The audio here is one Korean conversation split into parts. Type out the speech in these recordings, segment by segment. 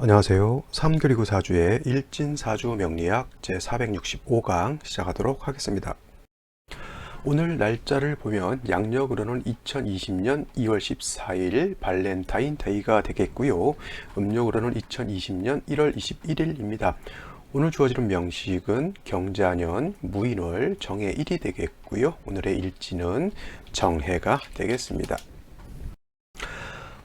안녕하세요. 3교리고 4주의 일진사주 명리학 제465강 시작하도록 하겠습니다. 오늘 날짜를 보면 양력으로는 2020년 2월 14일 발렌타인데이가 되겠고요. 음력으로는 2020년 1월 21일입니다. 오늘 주어지는 명식은 경자년 무인월 정해 1이 되겠고요. 오늘의 일지는 정해가 되겠습니다.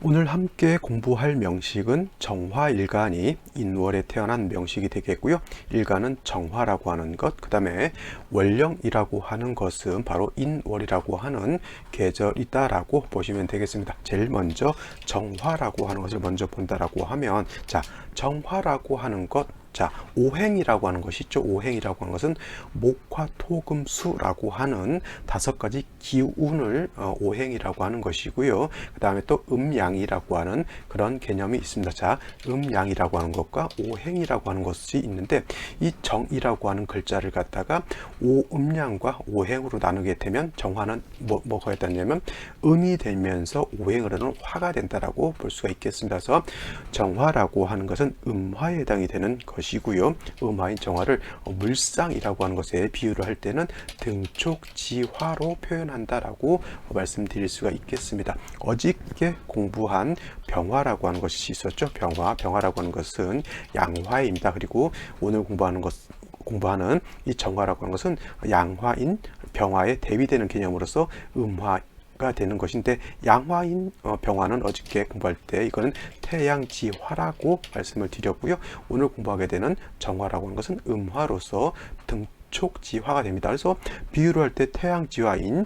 오늘 함께 공부할 명식은 정화일간이 인월에 태어난 명식이 되겠고요. 일간은 정화라고 하는 것, 그 다음에 월령이라고 하는 것은 바로 인월이라고 하는 계절이다라고 보시면 되겠습니다. 제일 먼저 정화라고 하는 것을 먼저 본다라고 하면, 자, 정화라고 하는 것, 자, 오행이라고 하는 것이 있죠. 오행이라고 하는 것은 목화토금수라고 하는 5가지 기운을 오행이라고 하는 것이고요. 그 다음에 또 음양이라고 하는 그런 개념이 있습니다. 자, 음양이라고 하는 것과 오행이라고 하는 것이 있는데, 이 정이라고 하는 글자를 갖다가 오음양과 오행으로 나누게 되면 정화는 뭐가 되냐면 음이 되면서 오행으로는 화가 된다라고 볼 수가 있겠습니다. 그래서 정화라고 하는 것은 음화에 해당이 되는 것이고요. 음화인 정화를 물상이라고 하는 것에 비유를 할 때는 등촉지화로 표현한다라고 말씀드릴 수가 있겠습니다. 어저께 공부한 병화라고 하는 것이 있었죠. 병화라고 하는 것은 양화입니다. 그리고 오늘 공부하는 이 정화라고 하는 것은 양화인 병화에 대비되는 개념으로서 음화가 되는 것인데, 양화인 병화는 어저께 공부할 때 이거는 태양지화라고 말씀을 드렸고요. 오늘 공부하게 되는 정화라고 하는 것은 음화로서 등촉지화가 됩니다. 그래서 비유를 할 때 태양지화인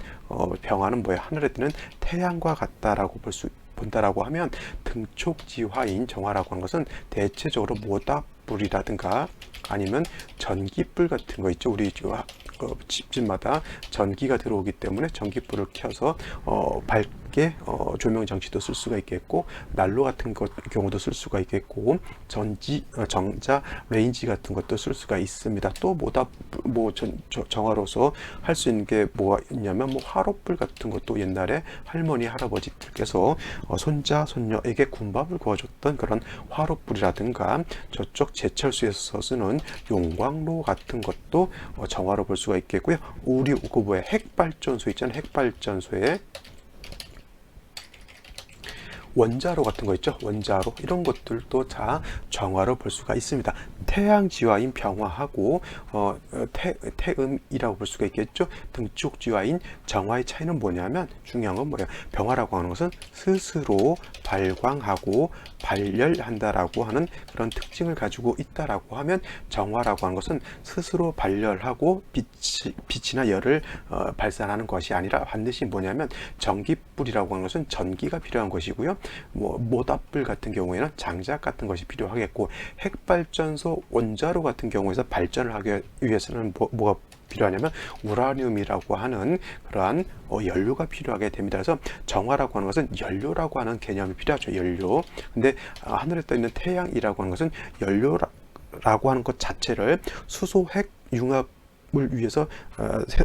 병화는 뭐예요? 하늘에 뜨는 태양과 같다라고 본다라고 하면, 등촉지화인 정화라고 하는 것은 대체적으로 모닥불이라든가 아니면 전기불 같은 거 있죠. 우리 집집마다 전기가 들어오기 때문에 전기불을 켜서 밝게 조명 장치도 쓸 수가 있겠고, 난로 같은 경우도 쓸 수가 있겠고, 정자 레인지 같은 것도 쓸 수가 있습니다. 또 정화로서 할 수 있는 게 뭐가 있냐면, 화롯불 같은 것도 옛날에 할머니 할아버지들께서 손자 손녀에게 군밥을 구워줬던 그런 화롯불이라든가, 저쪽 제철소에서 쓰는 용광로 같은 것도 정화로 볼 수가 있겠고요. 우리 뭐에 핵발전소 있잖아요. 핵발전소에 원자로 같은 거 있죠. 원자로 이런 것들도 다 정화로 볼 수가 있습니다. 태양지화인 병화하고 태음이라고 볼 수가 있겠죠. 등축지화인 정화의 차이는 뭐냐면, 중요한 건 뭐예요? 병화라고 하는 것은 스스로 발광하고 발열한다라고 하는 그런 특징을 가지고 있다라고 하면, 정화라고 하는 것은 스스로 발열하고 빛이나 열을 발산하는 것이 아니라 반드시 뭐냐면, 전기불이라고 하는 것은 전기가 필요한 것이고요. 모닥불 같은 경우에는 장작 같은 것이 필요하겠고, 핵발전소 원자로 같은 경우에서 발전을 하기 위해서는 뭐가 필요하냐면 우라늄이라고 하는 그러한 연료가 필요하게 됩니다. 그래서 정화라고 하는 것은 연료라고 하는 개념이 필요하죠. 연료. 근데 하늘에 떠 있는 태양이라고 하는 것은 연료라고 하는 것 자체를 수소핵 융합 을 위해서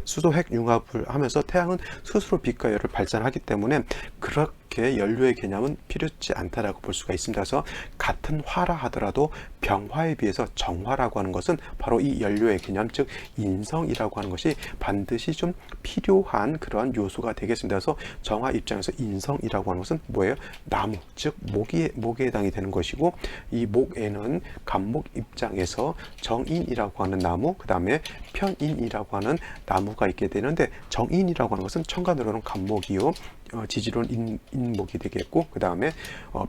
수소핵 융합을 하면서 태양은 스스로 빛과 열을 발산하기 때문에 그렇게 연료의 개념은 필요치 않다라고 볼 수가 있습니다. 그래서 같은 화라 하더라도 병화에 비해서 정화라고 하는 것은 바로 이 연료의 개념, 즉 인성이라고 하는 것이 반드시 좀 필요한 그러한 요소가 되겠습니다. 그래서 정화 입장에서 인성이라고 하는 것은 뭐예요? 나무, 즉 목에 해당이 되는 것이고, 이 목에는 간목 입장에서 정인이라고 하는 나무, 그 다음에 편인이라고 하는 나무가 있게 되는데, 정인이라고 하는 것은 천간으로는 간목이요, 지지로는 인목이 되겠고, 그 다음에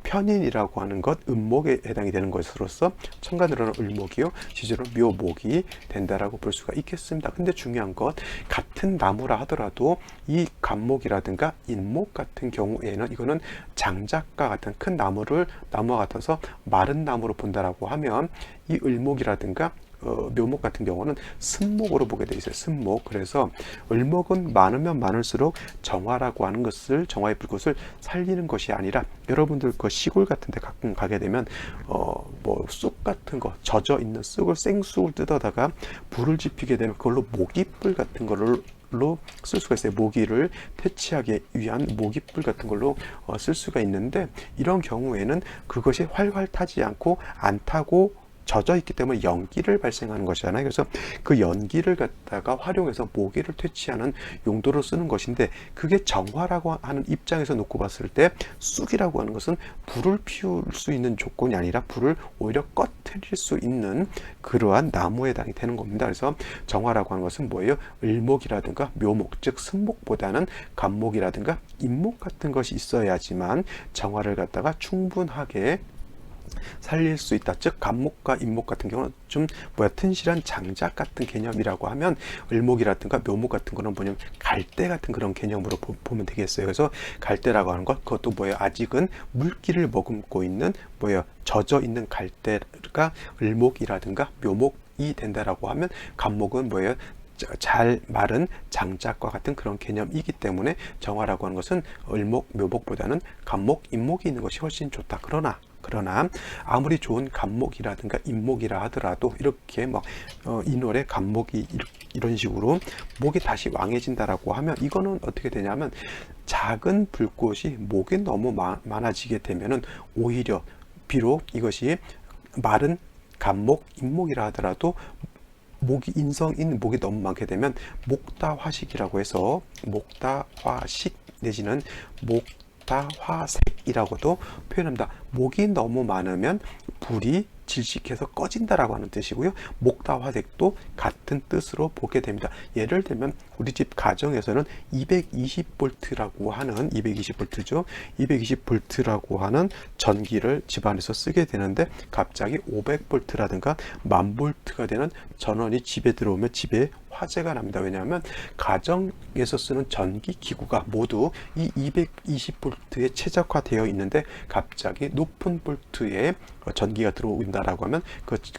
편인이라고 하는 것 음목에 해당이 되는 것으로서 천간으로는 을목이요, 지지로는 묘목이 된다라고 볼 수가 있겠습니다. 근데 중요한 것, 같은 나무라 하더라도 이 간목이라든가 인목 같은 경우에는 이거는 장작과 같은 큰 나무와 같아서 마른 나무로 본다라고 하면, 이 을목이라든가 묘목 같은 경우는 승목으로 보게 되어 있어요. 승목. 그래서 을목은 많으면 많을수록 정화라고 하는 것을, 정화의 불꽃을 살리는 것이 아니라, 여러분들 그 시골 같은 데 가끔 가게 되면 쑥 같은 거, 젖어 있는 쑥을, 생쑥을 뜯어다가 불을 지피게 되면 그걸로 모기불 같은 거를 걸로 쓸 수가 있어요. 모기를 퇴치하기 위한 모기불 같은 걸로 쓸 수가 있는데, 이런 경우에는 그것이 활활 타지 않고 안 타고 젖어 있기 때문에 연기를 발생하는 것이잖아요. 그래서 그 연기를 갖다가 활용해서 모기를 퇴치하는 용도로 쓰는 것인데, 그게 정화라고 하는 입장에서 놓고 봤을 때 쑥이라고 하는 것은 불을 피울 수 있는 조건이 아니라 불을 오히려 꺼트릴 수 있는 그러한 나무에 해당이 되는 겁니다. 그래서 정화라고 하는 것은 뭐예요? 을목이라든가 묘목, 즉 승목보다는 간목이라든가 인목 같은 것이 있어야지만 정화를 갖다가 충분하게 살릴 수 있다. 즉 간목과 인목 같은 경우는 좀 튼실한 장작 같은 개념이라고 하면, 을목이라든가 묘목 같은 거는 뭐냐면 갈대 같은 그런 개념으로 보면 되겠어요. 그래서 갈대라고 하는 것, 그것도 뭐예요? 아직은 물기를 머금고 있는 젖어 있는 갈대가 을목이라든가 묘목이 된다라고 하면, 간목은 잘 마른 장작과 같은 그런 개념이기 때문에 정화라고 하는 것은 을목, 묘목보다는 간목, 인목이 있는 것이 훨씬 좋다. 그러나 아무리 좋은 간목이라든가 인목이라 하더라도 이렇게 인월에 간목이 이런 식으로 목이 다시 왕해진다라고 하면, 이거는 어떻게 되냐면 작은 불꽃이 목에 너무 많아지게 되면은 오히려 비록 이것이 마른 간목, 인목이라 하더라도 인성인 목이 너무 많게 되면 목다화식이라고 해서, 목다화식 내지는 목다화색이라고도 표현합니다. 목이 너무 많으면 불이 질식해서 꺼진다라고 하는 뜻이고요. 목다화색도 같은 뜻으로 보게 됩니다. 예를 들면 우리 집 가정에서는 220V라고 하는 220V죠. 220V라고 하는 전기를 집안에서 쓰게 되는데, 갑자기 500V라든가 1000V가 되는 전원이 집에 들어오면 집에 화재가 납니다. 왜냐하면 가정에서 쓰는 전기 기구가 모두 이 220V에 최적화되어 있는데, 갑자기 높은 볼트에 전기가 들어온다라고 하면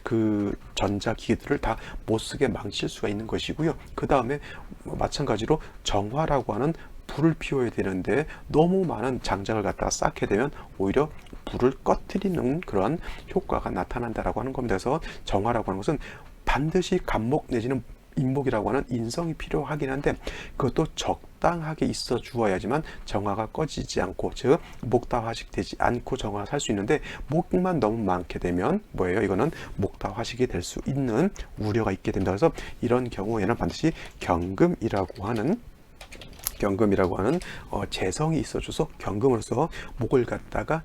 그 전자기기들을 다 못쓰게 망칠 수가 있는 것이고요. 그 다음에 마찬가지로 정화라고 하는 불을 피워야 되는데 너무 많은 장작을 갖다가 쌓게 되면 오히려 불을 꺼트리는 그런 효과가 나타난다라고 하는 겁니다. 그래서 정화라고 하는 것은 반드시 간목 내지는 인목이라고 하는 인성이 필요하긴 한데, 그것도 적당하게 있어 주어야지만 정화가 꺼지지 않고, 즉 목다화식 되지 않고 정화가 살 수 있는데, 목만 너무 많게 되면 이거는 목다화식이 될 수 있는 우려가 있게 됩니다. 그래서 이런 경우에는 반드시 경금이라고 하는 재성이 있어줘서 경금으로서 목을 갖다가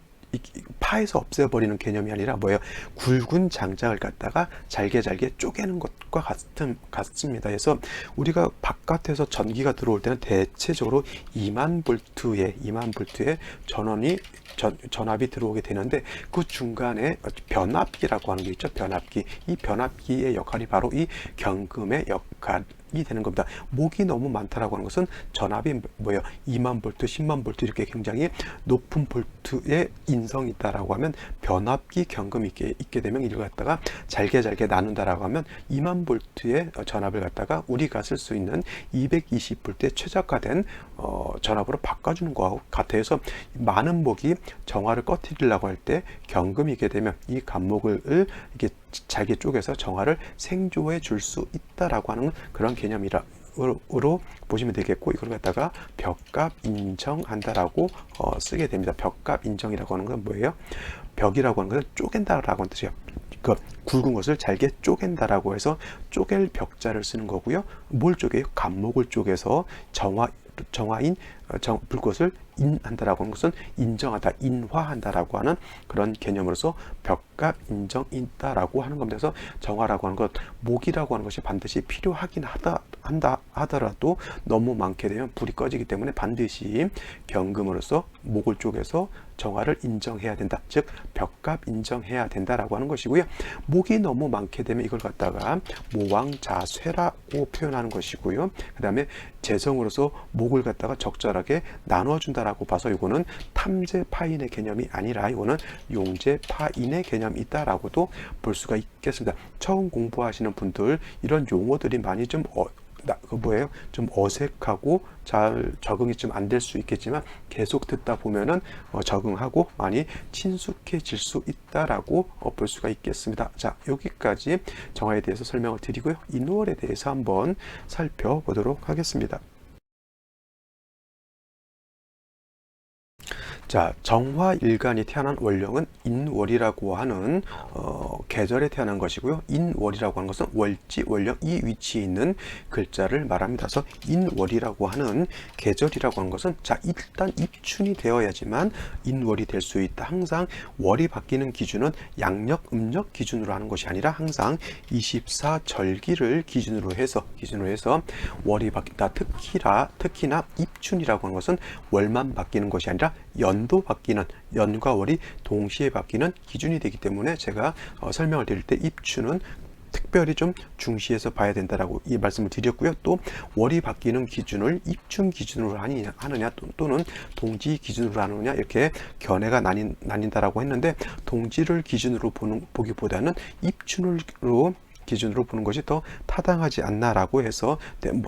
파에서 없애버리는 개념이 아니라 굵은 장작을 갖다가 잘게 쪼개는 것과 같습니다. 그래서 우리가 바깥에서 전기가 들어올 때는 대체적으로 2만 볼트의 전압이 들어오게 되는데, 그 중간에 변압기라고 하는 게 있죠. 변압기. 이 변압기의 역할이 바로 이 경금의 역할이 되는 겁니다. 목이 너무 많다라고 하는 것은 전압이 2만 볼트, 10만 볼트 이렇게 굉장히 높은 볼트의 인성이 있다라고 하면, 변압기 경금이 있게 되면 이를 갖다가 잘게 나눈다라고 하면 2만 볼트의 전압을 갖다가 우리가 쓸 수 있는 220볼트에 최적화된 전압으로 바꿔주는 것과 같아서, 많은 목이 정화를 꺼트리려고 할 때 경금이게 되면 이 간목을 이렇게 잘게 쪼개서 정화를 생조해 줄 수 있다라고 하는 그런 개념으로 보시면 되겠고, 이걸 갖다가 벽갑 인정한다라고 쓰게 됩니다. 벽갑 인정이라고 하는 건 뭐예요? 벽이라고 하는 것은 쪼갠다라고 하는 뜻이에요. 그 굵은 것을 잘게 쪼갠다라고 해서 쪼갤 벽자를 쓰는 거고요. 뭘 쪼개요? 간목을 쪼개서 정화인 불꽃을 인한다라고 하는 것은 인정하다, 인화한다라고 하는 그런 개념으로서 벽갑 인정이다라고 하는 겁니다. 그래서 정화라고 하는 것, 목이라고 하는 것이 반드시 필요하긴 하더라도 너무 많게 되면 불이 꺼지기 때문에 반드시 경금으로서 목을 쪼개서 정화를 인정해야 된다. 즉 벽갑 인정해야 된다라고 하는 것이고요. 목이 너무 많게 되면 이걸 갖다가 모왕자쇠라고 표현하는 것이고요. 그 다음에 재성으로서 목을 갖다가 적절하게 나눠준다라고 봐서, 이거는 탐재파인의 개념이 아니라 이거는 용재파인의 개념이 있다라고도 볼 수가 있겠습니다. 처음 공부하시는 분들 이런 용어들이 많이 좀 그 뭐예요? 좀 어색하고 잘 적응이 좀 안 될 수 있겠지만 계속 듣다 보면은 적응하고 많이 친숙해질 수 있다라고 볼 수가 있겠습니다. 자, 여기까지 정화에 대해서 설명을 드리고요. 인월에 대해서 한번 살펴보도록 하겠습니다. 자, 정화일간이 태어난 월령은 인월이라고 하는 계절에 태어난 것이고요. 인월이라고 하는 것은 월지, 월령 이 위치에 있는 글자를 말합니다. 그래서 인월이라고 하는 계절이라고 하는 것은 자, 일단 입춘이 되어야지만 인월이 될 수 있다. 항상 월이 바뀌는 기준은 양력, 음력 기준으로 하는 것이 아니라 항상 24절기를 기준으로 해서 월이 바뀐다. 특히나 입춘이라고 하는 것은 월만 바뀌는 것이 아니라 연도 바뀌는, 연과 월이 동시에 바뀌는 기준이 되기 때문에 제가 설명을 드릴 때 입춘은 특별히 좀 중시해서 봐야 된다라고 이 말씀을 드렸고요. 또 월이 바뀌는 기준을 입춘 기준으로 하느냐 또는 동지 기준으로 하느냐 이렇게 견해가 나뉜다라고 했는데, 동지를 기준으로 보기보다는 입춘으로 기준으로 보는 것이 더 타당하지 않나라고 해서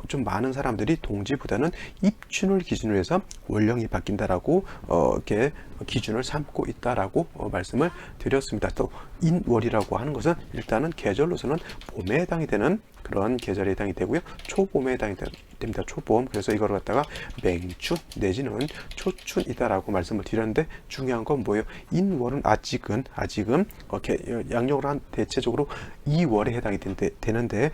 좀 많은 사람들이 동지보다는 입춘을 기준으로 해서 월령이 바뀐다라고 이렇게 기준을 삼고 있다라고 말씀을 드렸습니다. 또 인월이라고 하는 것은 일단은 계절로서는 봄에 해당이 되는 그런 계절에 해당이 되고요. 초봄에 해당이 됩니다. 초봄. 그래서 이걸 갖다가 맹춘 내지는 초춘이다라고 말씀을 드렸는데, 중요한 건 뭐예요? 인월은 아직은 양력으로 한 대체적으로 2월에 해당이 되는데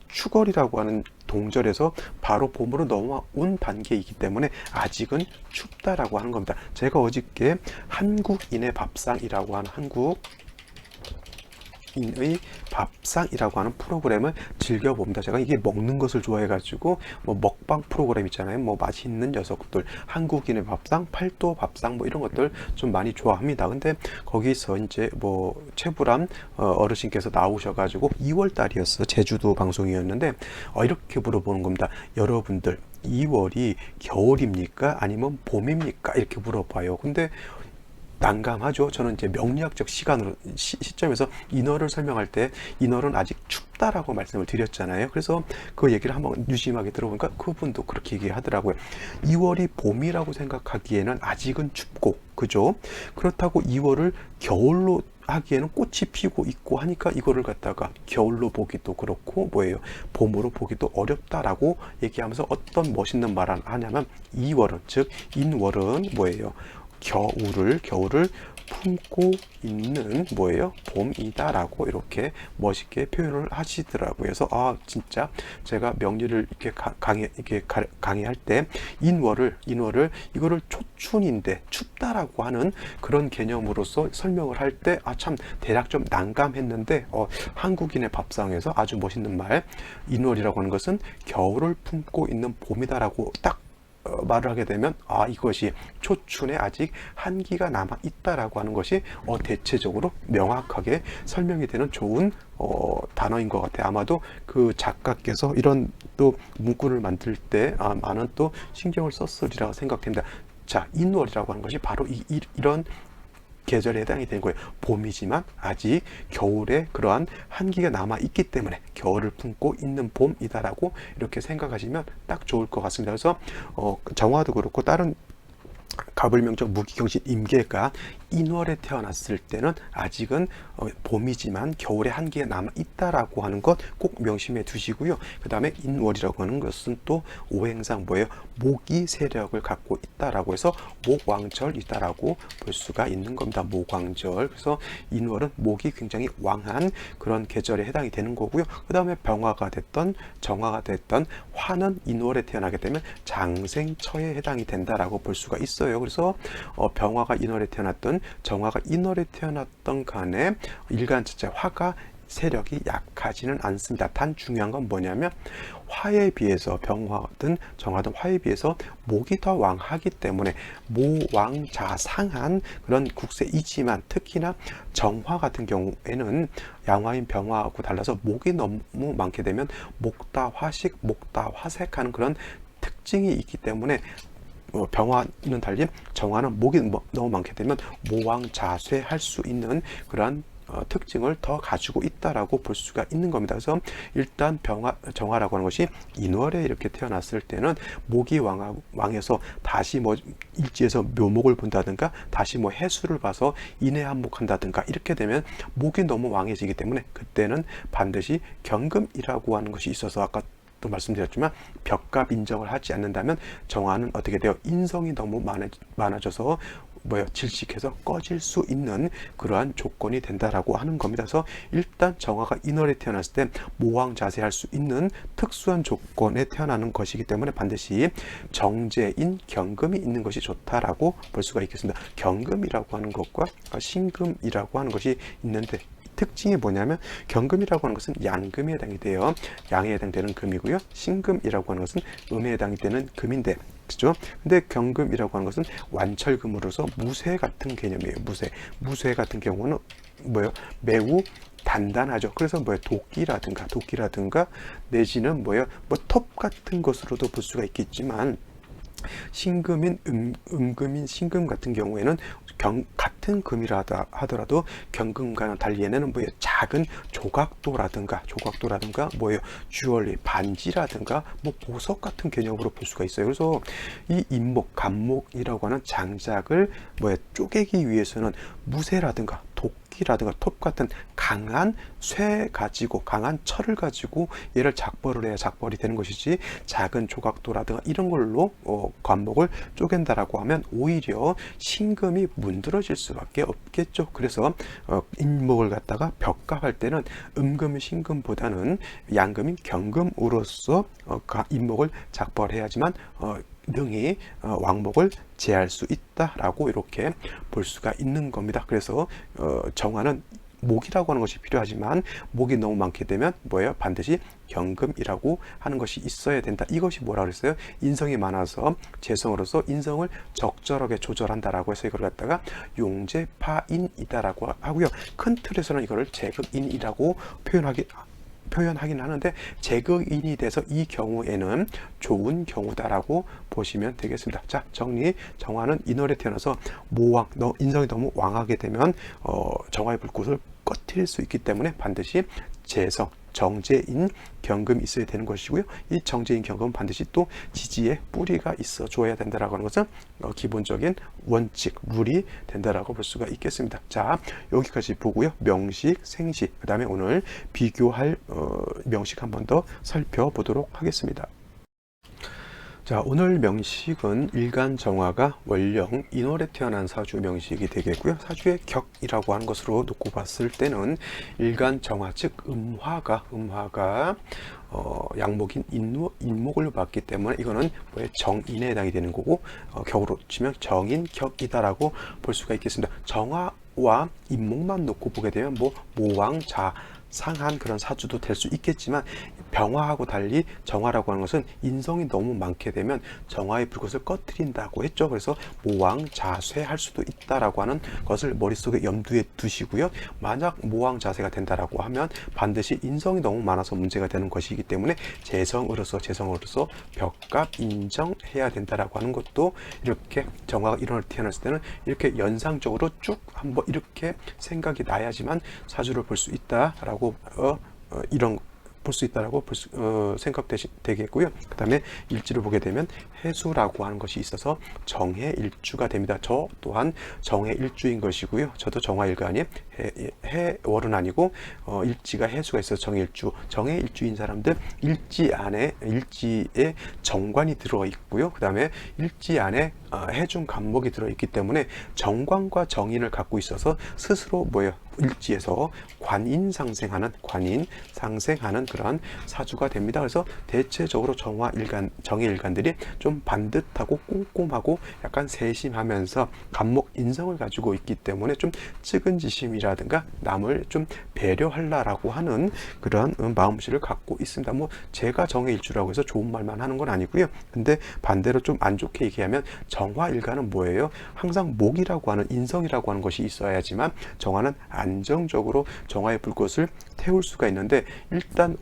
추월이라고 하는 동절에서 바로 봄으로 넘어온 단계이기 때문에 아직은 춥다라고 하는 겁니다. 제가 어저께 한국인의 밥상이라고 하는 인의 밥상이라고 하는 프로그램을 즐겨봅니다. 제가 이게 먹는 것을 좋아해가지고 뭐 먹방 프로그램 있잖아요. 뭐 맛있는 녀석들, 한국인의 밥상, 팔도 밥상 뭐 이런 것들 좀 많이 좋아합니다. 근데 거기서 이제 뭐 최불암 어르신께서 나오셔가지고 2월 달이었어. 제주도 방송이었는데 이렇게 물어보는 겁니다. 여러분들 2월이 겨울입니까? 아니면 봄입니까? 이렇게 물어봐요. 근데 난감하죠. 저는 이제 명리학적 시점에서 인월을 설명할 때 인월은 아직 춥다라고 말씀을 드렸잖아요. 그래서 그 얘기를 한번 유심하게 들어보니까 그분도 그렇게 얘기하더라고요. 2월이 봄이라고 생각하기에는 아직은 춥고, 그죠? 그렇다고 2월을 겨울로 하기에는 꽃이 피고 있고 하니까 이거를 갖다가 겨울로 보기도 그렇고 뭐예요? 봄으로 보기도 어렵다라고 얘기하면서 어떤 멋있는 말을 하냐면 2월은, 즉 인월은 뭐예요? 겨울을 품고 있는 뭐예요? 봄이다라고 이렇게 멋있게 표현을 하시더라고요. 그래서 진짜 제가 명리를 이렇게 강의할 때 인월을 이거를 초춘인데 춥다라고 하는 그런 개념으로서 설명을 할 때 참 대략 좀 난감했는데 한국인의 밥상에서 아주 멋있는 말, 인월이라고 하는 것은 겨울을 품고 있는 봄이다라고 딱 말을 하게 되면 이것이 초춘에 아직 한기가 남아 있다라고 하는 것이 대체적으로 명확하게 설명이 되는 좋은 단어인 것 같아요. 아마도 그 작가께서 이런 또 문구를 만들 때 많은 또 신경을 썼으리라 생각됩니다. 자, 인월이라고 하는 것이 바로 이런 계절에 해당이 되는 거예요. 봄이지만 아직 겨울에 그러한 한기가 남아 있기 때문에 겨울을 품고 있는 봄이다라고 이렇게 생각하시면 딱 좋을 것 같습니다. 그래서 정화도 그렇고 다른 가불명적 무기경신 임계가 인월에 태어났을 때는 아직은 봄이지만 겨울에 한기가 남아 있다라고 하는 것 꼭 명심해 두시고요. 그 다음에 인월이라고 하는 것은 또 오행상 뭐예요? 목이 세력을 갖고 있다라고 해서 목왕절이다라고 볼 수가 있는 겁니다. 목왕절. 그래서 인월은 목이 굉장히 왕한 그런 계절에 해당이 되는 거고요. 그 다음에 병화가 됐던 정화가 됐던 화는 인월에 태어나게 되면 장생처에 해당이 된다라고 볼 수가 있어요. 그래서 병화가 인월에 태어났던 정화가 인월에 태어났던 간에 일간 자체 화가 세력이 약하지는 않습니다. 단 중요한 건 뭐냐면 화에 비해서 병화든 정화든 화에 비해서 목이 더 왕하기 때문에 모왕자상한 그런 국세이지만, 특히나 정화 같은 경우에는 양화인 병화하고 달라서 목이 너무 많게 되면 목다화식, 목다화색하는 그런 특징이 있기 때문에 병화는 달리 정화는 목이 너무 많게 되면 모왕자쇠할 수 있는 그러한 특징을 더 가지고 있다라고 볼 수가 있는 겁니다. 그래서 일단 정화라고 하는 것이 인월에 이렇게 태어났을 때는 목이 왕해서 다시 뭐 일지에서 묘목을 본다든가 다시 뭐 해수를 봐서 인해한목한다든가 이렇게 되면 목이 너무 왕해지기 때문에 그때는 반드시 경금이라고 하는 것이 있어서 아까 또 말씀드렸지만 벽갑 인정을 하지 않는다면 정화는 어떻게 돼요? 인성이 너무 많아져서 질식해서 꺼질 수 있는 그러한 조건이 된다라고 하는 겁니다. 그래서 일단 정화가 인월에 태어났을 때 모왕 자세할 수 있는 특수한 조건에 태어나는 것이기 때문에 반드시 정제인 경금이 있는 것이 좋다라고 볼 수가 있겠습니다. 경금이라고 하는 것과 신금이라고 하는 것이 있는데 특징이 뭐냐면 경금이라고 하는 것은 양금에 해당이 돼요. 양에 해당되는 금이고요. 신금이라고 하는 것은 음에 해당이 되는 금인데 그죠? 근데 경금이라고 하는 것은 완철금으로서 무쇠 같은 개념이에요. 무쇠 같은 경우는 매우 단단하죠. 그래서 도끼라든가 내지는 톱 같은 것으로도 볼 수가 있겠지만 신금인 음금인 신금 같은 경우에는 같은 금이라 하더라도 경금과는 달리 얘네는 작은 조각도라든가 주얼리 반지라든가 보석 같은 개념으로 볼 수가 있어요. 그래서 이 간목이라고 하는 장작을 쪼개기 위해서는 무쇠라든가 도끼라든가 톱 같은 강한 강한 철을 가지고 얘를 작벌을 해야 작벌이 되는 것이지 작은 조각도라든가 이런 걸로 관목을 쪼갠다라고 하면 오히려 신금이 문드러질 수밖에 없겠죠. 그래서 인목을 갖다가 벽갑할 때는 음금 신금보다는 양금인 경금으로서 인목을 작벌해야지만 능히 왕목을 제할 수 있다라고 이렇게 볼 수가 있는 겁니다. 그래서 정화는 목이라고 하는 것이 필요하지만 목이 너무 많게 되면 반드시 경금이라고 하는 것이 있어야 된다. 이것이 뭐라 그랬어요? 인성이 많아서 재성으로서 인성을 적절하게 조절한다라고 해서 이걸 갖다가 용재파인이다라고 하고요. 큰 틀에서는 이거를 제극인이라고 표현하긴 하는데 제극인이 돼서 이 경우에는 좋은 경우다라고 보시면 되겠습니다. 자, 정화는 인월에 태어나서 인성이 너무 왕하게 되면 정화의 불꽃을 꺼뜨릴 수 있기 때문에 반드시 재성, 정제인 경금이 있어야 되는 것이고요. 이 정제인 경금은 반드시 또 지지에 뿌리가 있어 줘야 된다라고 하는 것은 기본적인 원칙, 룰이 된다라고 볼 수가 있겠습니다. 자, 여기까지 보고요. 명식, 생식, 그 다음에 오늘 비교할 명식 한 번 더 살펴보도록 하겠습니다. 자, 오늘 명식은 일간정화가 월령 인월에 태어난 사주 명식이 되겠고요. 사주의 격이라고 하는 것으로 놓고 봤을 때는 일간정화, 즉 음화가 양목인 인목을 봤기 때문에 이거는 정인에 해당이 되는 거고 격으로 치면 정인격이다라고 볼 수가 있겠습니다. 정화와 인목만 놓고 보게 되면 모왕자 상한 그런 사주도 될 수 있겠지만 병화하고 달리 정화라고 하는 것은 인성이 너무 많게 되면 정화의 불꽃을 꺼뜨린다고 했죠. 그래서 모왕자쇄할 수도 있다라고 하는 것을 머릿속에 염두에 두시고요. 만약 모왕자쇄가 된다라고 하면 반드시 인성이 너무 많아서 문제가 되는 것이기 때문에 재성으로서 벽갑 인정해야 된다라고 하는 것도 이렇게 정화가 일어날 태어났을 때는 이렇게 연상적으로 쭉 한번 이렇게 생각이 나야지만 사주를 볼 수 있다라고 이런 볼 수 있다라고 생각되겠고요. 그 다음에 일지를 보게 되면 해수라고 하는 것이 있어서 정해일주가 됩니다. 저 또한 정해일주인 것이고요. 저도 정화일간이 해월은 아니고 일지가 해수가 있어서 정해일주인 사람들 일지에 정관이 들어 있고요. 그 다음에 일지 안에 해중 간목이 들어 있기 때문에 정관과 정인을 갖고 있어서 스스로 일지에서 관인 상생하는 그런 사주가 됩니다. 그래서 대체적으로 정해일간들이 좀 반듯하고 꼼꼼하고 약간 세심하면서 간목 인성을 가지고 있기 때문에 좀 측은지심이라든가 남을 좀 배려하려고 하는 그런 마음씨를 갖고 있습니다. 제가 정해일주라고 해서 좋은 말만 하는 건 아니고요. 근데 반대로 좀 안 좋게 얘기하면 정화일간은 뭐예요? 항상 목이라고 하는 인성이라고 하는 것이 있어야지만 정화는 안정적으로 정화의 불꽃을 태울 수가 있는데 일단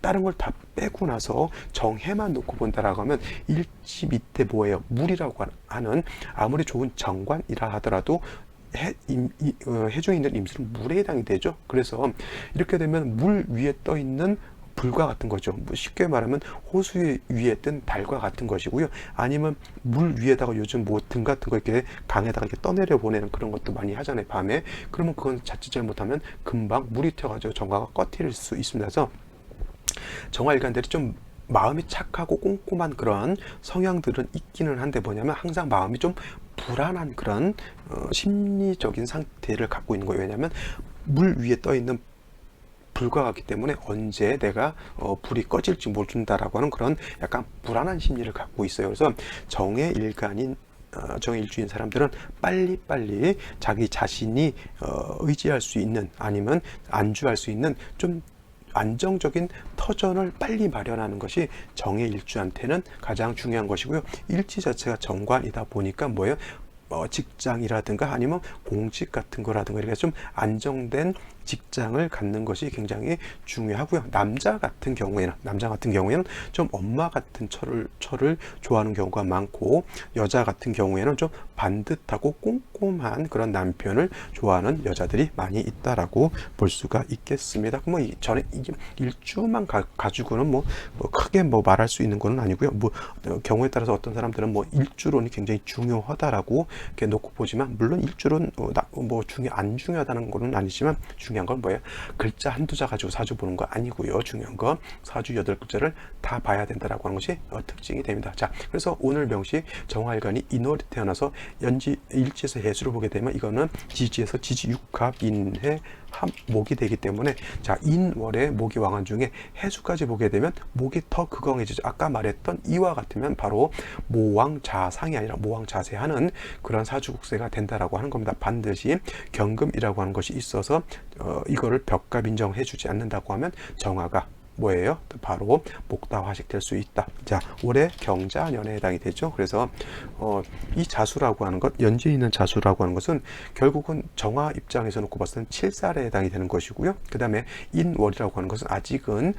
다른 걸 다 빼고 나서 정해만 놓고 본다라고 하면 일지 밑에 물이라고 하는 아무리 좋은 정관이라 하더라도 해중에 있는 임수는 물에 해당이 되죠. 그래서 이렇게 되면 물 위에 떠 있는 불과 같은 거죠. 뭐 쉽게 말하면 호수 위에 뜬 달과 같은 것이고요. 아니면 물 위에다가 요즘 뭐 등 같은 거 이렇게 강에다가 이렇게 떠내려 보내는 그런 것도 많이 하잖아요, 밤에. 그러면 그건 자칫 잘못하면 금방 물이 튀어가지고 정화가 꺼트릴 수 있습니다. 그래서 정화일관들이 좀 마음이 착하고 꼼꼼한 그런 성향들은 있기는 한데 뭐냐면 항상 마음이 좀 불안한 그런 심리적인 상태를 갖고 있는 거예요. 왜냐하면 물 위에 떠 있는 불과 같기 때문에 언제 내가 불이 꺼질지 모른다라고 하는 그런 약간 불안한 심리를 갖고 있어요. 그래서 정의 일간인 정의 일주인 사람들은 빨리빨리 자기 자신이 의지할 수 있는 아니면 안주할 수 있는 좀 안정적인 터전을 빨리 마련하는 것이 정의 일주한테는 가장 중요한 것이고요. 일지 자체가 정관이다 보니까 뭐예요? 직장이라든가 아니면 공직 같은 거라든가 이렇게 좀 안정된 직장을 갖는 것이 굉장히 중요하고요. 남자 같은 경우에는 좀 엄마 같은 철을 좋아하는 경우가 많고, 여자 같은 경우에는 좀 반듯하고 꼼꼼한 그런 남편을 좋아하는 여자들이 많이 있다라고 볼 수가 있겠습니다. 뭐 전에 이게 일주만 가지고는 뭐 크게 뭐 말할 수 있는 거는 아니고요. 뭐 경우에 따라서 어떤 사람들은 뭐 일주론이 굉장히 중요하다라고 이렇게 놓고 보지만, 물론 일주론 뭐 안 중요하다는 거는 아니지만 중요한 건 뭐예요? 글자 한두 자 가지고 사주 보는 거 아니고요. 중요한 건 사주 8글자를 다 봐야 된다라고 하는 것이 특징이 됩니다. 자, 그래서 오늘 명시 정화일간이 인월에 태어나서 연지 일지에서 해수를 보게 되면 이거는 지지에서 지지 육합 인해 목이 되기 때문에, 자, 인월의 목이 왕한 중에 해수까지 보게 되면 목이 더 극강해지죠. 아까 말했던 이와 같으면 바로 모왕자상이 아니라 모왕자세하는 그런 사주국세가 된다라고 하는 겁니다. 반드시 경금이라고 하는 것이 있어서 이거를 벽갑 인정해 주지 않는다고 하면 정화가 뭐예요? 바로 목다화식 될 수 있다. 자, 올해 경자년에 해당이 되죠. 그래서 이 자수라고 하는 것, 연지에 있는 자수라고 하는 것은 결국은 정화 입장에서 놓고 봤을 때는 7살에 해당이 되는 것이고요. 그 다음에 인월이라고 하는 것은 아직은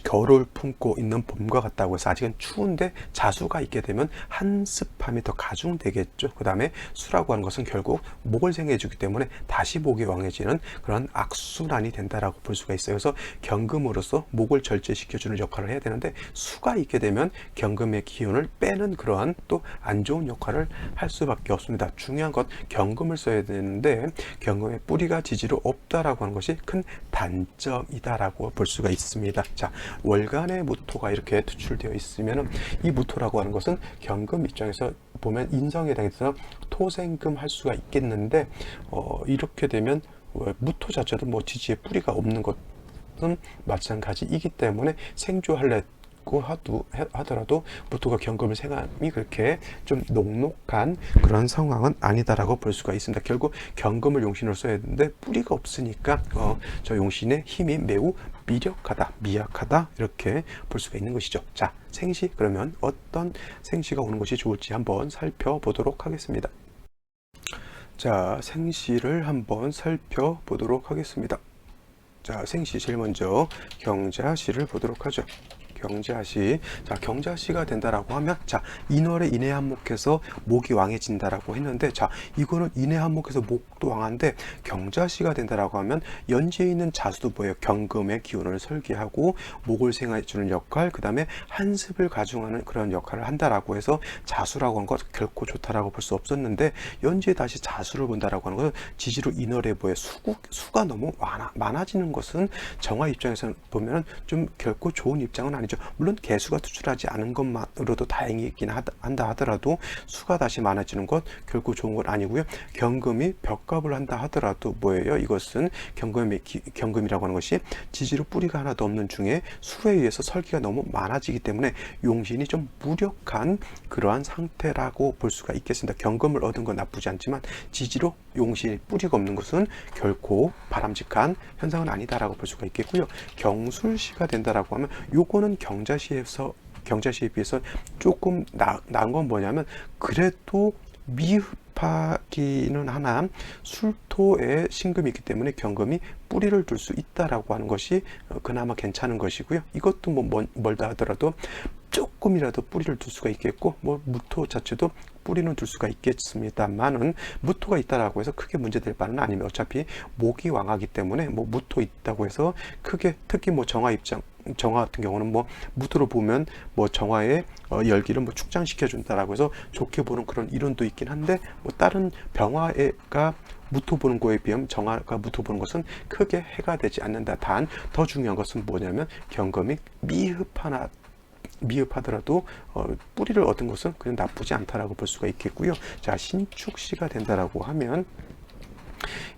겨울을 품고 있는 봄과 같다고 해서 아직은 추운데 자수가 있게 되면 한습함이 더 가중되겠죠. 그 다음에 수라고 하는 것은 결국 목을 생해 주기 때문에 다시 목이 왕해지는 그런 악순환이 된다라고 볼 수가 있어요. 그래서 경금으로서 목을 절제시켜주는 역할을 해야 되는데, 수가 있게 되면 경금의 기운을 빼는 그러한 또 안 좋은 역할을 할 수밖에 없습니다. 중요한 것, 경금을 써야 되는데 경금의 뿌리가 지지로 없다라고 하는 것이 큰 단점이다라고 볼 수가 있습니다. 자, 월간의 무토가 이렇게 투출되어 있으면 이 무토라고 하는 것은 경금 입장에서 보면 인성에 해당해서 토생금 할 수가 있겠는데, 이렇게 되면 무토 자체도 뭐 지지에 뿌리가 없는 것은 마찬가지이기 때문에 생조할래 하더라도 무토가 경금을 생함이 그렇게 좀 녹록한 그런 상황은 아니다라고 볼 수가 있습니다. 결국 경금을 용신으로 써야 되는데 뿌리가 없으니까 저 용신의 힘이 매우 미약하다 이렇게 볼 수가 있는 것이죠. 자, 생시, 그러면 어떤 생시가 오는 것이 좋을지 한번 살펴보도록 하겠습니다. 자, 생시를 한번 살펴보도록 하겠습니다. 자, 생시 제일 먼저 경자시를 보도록 하죠. 경자시. 자, 경자시가 된다라고 하면, 자, 인월에 인해 한목해서 목이 왕해진다라고 했는데, 자, 이거는 인해 한목해서 목도 왕한데 경자시가 된다라고 하면 연지에 있는 자수도 뭐예요? 경금의 기운을 설계하고 목을 생해 주는 역할, 그 다음에 한습을 가중하는 그런 역할을 한다라고 해서 자수라고 하는 것 결코 좋다라고 볼 수 없었는데, 연지에 다시 자수를 본다라고 하는 것은 지지로 인월에 뭐예요? 수가 너무 많아지는 것은 정화 입장에서 보면 좀 결코 좋은 입장은 아니죠. 물론 개수가 투출하지 않은 것만으로도 다행이긴 한다 하더라도 수가 다시 많아지는 것 결코 좋은 건 아니고요. 경금이 벽갑을 한다 하더라도 뭐예요? 이것은 경금이라고 하는 것이 지지로 뿌리가 하나도 없는 중에 수에 의해서 설기가 너무 많아지기 때문에 용신이 좀 무력한 그러한 상태라고 볼 수가 있겠습니다. 경금을 얻은 건 나쁘지 않지만 지지로 용신이 뿌리가 없는 것은 결코 바람직한 현상은 아니다라고 볼 수가 있겠고요. 경술시가 된다라고 하면 요거는 경자시에 비해서 조금 나은 건 뭐냐면, 그래도 미흡하기는 하나 술토에 신금이 있기 때문에 경금이 뿌리를 둘 수 있다라고 하는 것이 그나마 괜찮은 것이고요. 이것도 뭐 멀다 하더라도 조금이라도 뿌리를 둘 수가 있겠고, 뭐 무토 자체도 뿌리는 둘 수가 있겠습니다만은, 무토가 있다라고 해서 크게 문제될 바는 아니면 어차피 목이 왕하기 때문에 뭐 무토 있다고 해서 크게, 특히 뭐 정화 같은 경우는 뭐 무토로 보면 뭐 정화의 열기를 뭐 축장시켜 준다라고 해서 좋게 보는 그런 이론도 있긴 한데, 뭐 다른 병화가 무토 보는 거에 비하면 정화가 무토 보는 것은 크게 해가 되지 않는다. 단 더 중요한 것은 뭐냐면 경금이 미흡하더라도 뿌리를 얻은 것은 그냥 나쁘지 않다라고 볼 수가 있겠고요. 자, 신축시가 된다라고 하면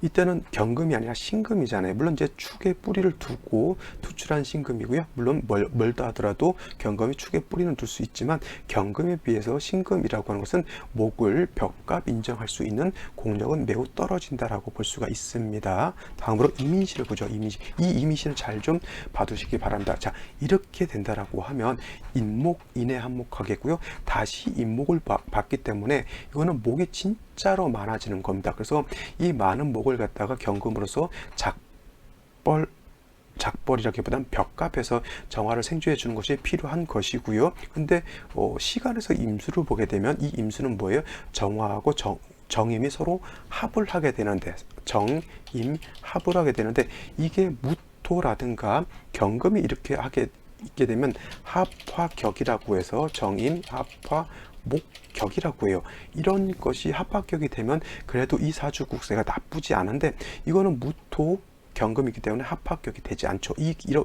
이때는 경금이 아니라 신금이잖아요. 물론 이제 축에 뿌리를 두고 투출한 신금이고요. 물론 멀다 하더라도 경금이 축에 뿌리는 둘 수 있지만, 경금에 비해서 신금이라고 하는 것은 목을 벽갑 인정할 수 있는 공력은 매우 떨어진다라고 볼 수가 있습니다. 다음으로 이민시를 보죠. 이민시. 이 이민시는 잘 좀 봐두시기 바랍니다. 자, 이렇게 된다라고 하면 인목, 인해 한목하겠고요. 다시 인목을 받기 때문에 이거는 목이 진짜로 많아지는 겁니다. 그래서 이 많은 목을 갖다가 경금으로서 작벌이라기보다는 벽갑에서 정화를 생주해 주는 것이 필요한 것이고요. 근데 시간에서 임수를 보게 되면 이 임수는 뭐예요? 정화하고 정임이 서로 합을 하게 되는데, 정임 합을 하게 되는데, 이게 무토라든가 경금이 이렇게 있게 되면 합화격이라고 해서 정임, 합화, 목격이라고 해요. 이런 것이 합합격이 되면 그래도 이 사주 국세가 나쁘지 않은데, 이거는 무토 경금이기 때문에 합합격이 되지 않죠.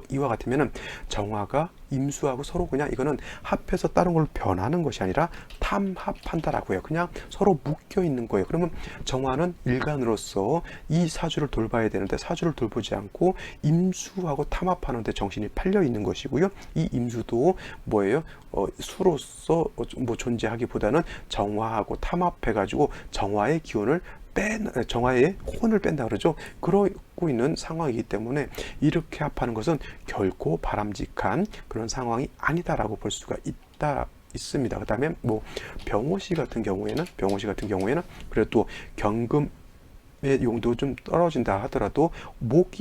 이와 같으면은 정화가 임수하고 서로 그냥 이거는 합해서 다른 걸로 변하는 것이 아니라 탐합한다라고 해요. 그냥 서로 묶여 있는 거예요. 그러면 정화는 일간으로서 이 사주를 돌봐야 되는데 사주를 돌보지 않고 임수하고 탐합하는데 정신이 팔려 있는 것이고요. 이 임수도 뭐예요? 수로서 뭐 존재하기보다는 정화하고 탐합해가지고 정화의 기운을 정화의 혼을 뺀다 그러죠. 그러고 있는 상황이기 때문에 이렇게 합하는 것은 결코 바람직한 그런 상황이 아니다라고 볼 수가 있습니다. 그 다음에 뭐 병호시 같은 경우에는 그래도 경금의 용도 좀 떨어진다 하더라도